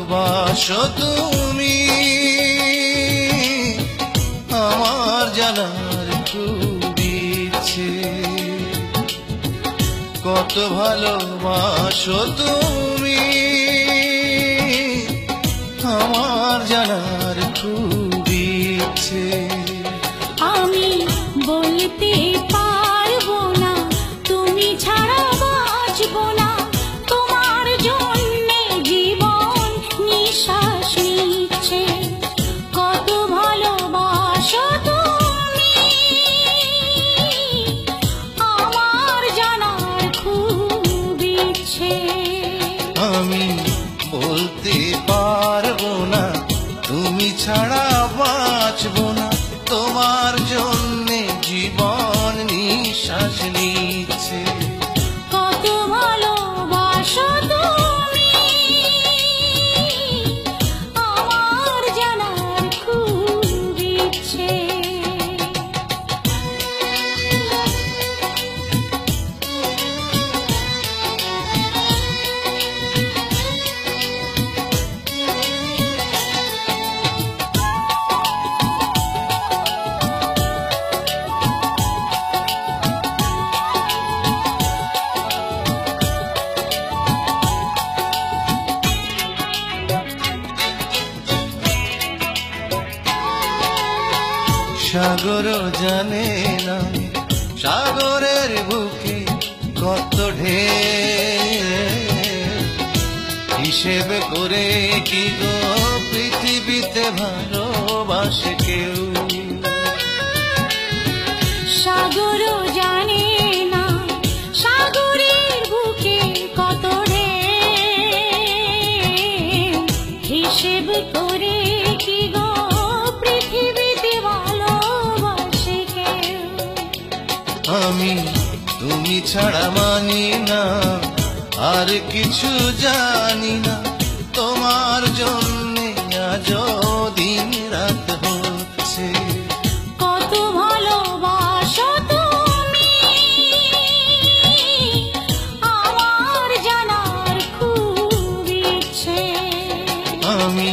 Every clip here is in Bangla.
ভালোবাসো তুমি আমার জানার খুব ইচ্ছে। কত ভালোবাসো তুমি আমার জানার খুব ইচ্ছে। আমি বলতে পারবো না তুমি ছাড়া বাঁচবো না, তোমার জন্যে জীবন নিঃশ্বাস নিচ্ছে। কত ভালোবাসো তুমি আমার জানার খুব ইচ্ছে। আমি বলতে পারবো না তুমি ছাড়া বাঁচবো না, তোমার জন্যে জীবন নিঃশ্বাস নিচ্ছে। কত ভালোবাসো তুমি আমার জানার খুব ইচ্ছে। সাগর জানে না সাগরের বুকে কত ঢেউ, হিসেব করে কি গো পৃথিবীতে ভালোবাসে কেউ। সাগর জানে না সাগরের বুকে কত ঢেউ, হিসেব করে কি গো পৃথিবীতে ভালোবাসে কেউ। আমি তুমি ছাড়া মানি না আর কিছু জানি না, তোমার জন্যে আজও দিন রাত হচ্ছে। কত ভালোবাসো তুমি আমার জানার খুব ইচ্ছে। আমি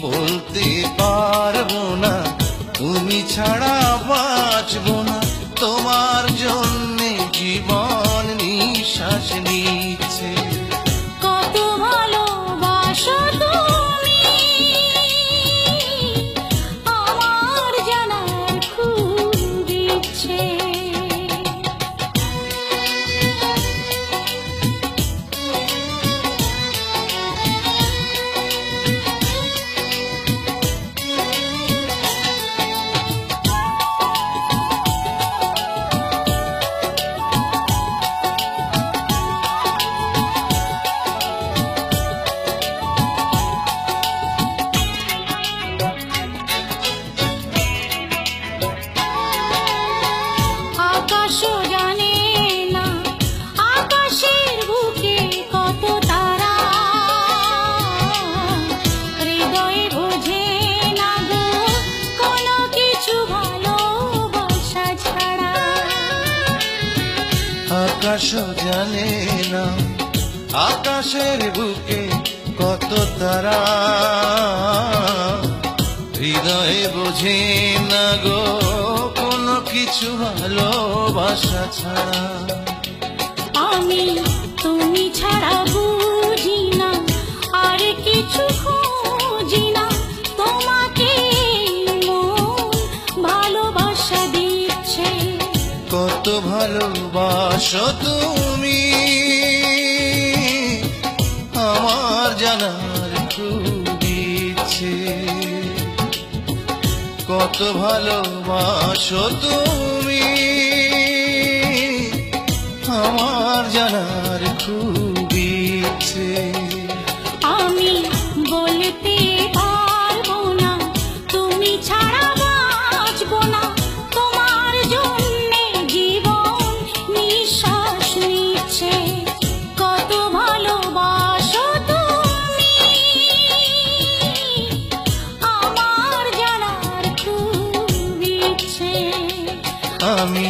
বলতে পারবো না তুমি ছাড়া বাঁচবো না, তোমার জন্যে জীবন নিঃশ্বাস নিচ্ছে। কত ভালোবাসো তুমি আমার জানার খুব ইচ্ছে। আকাশও জানে না আকাশের বুকে কত তারা, হৃদয়ে বোঝে না গো কোনো কিছু ভালোবাসা ছাড়া। আকাশ জানে না আকাশের বুকে কত তারা, হৃদয়ে বোঝে না গো কোনো কিছু ভালোবাসা ছাড়া। আমি তুমি ছাড়া বুঝি না আর কিছু খুঁজি না, তোমাকে মন ভালোবাসা দিচ্ছে। কত ভালোবাসো তুমি আমার জানার খুব ইচ্ছে। কত ভালোবাসো তুমি আমার জানার খুব ইচ্ছে। আমি বলতে পারবো না তুমি ছাড়া বাঁচবো না, তোমার জন্যে জীবন নিঃশ্বাস নিচ্ছে। কত ভালোবাসো তুমি আমার জানার খুব ইচ্ছে। আমি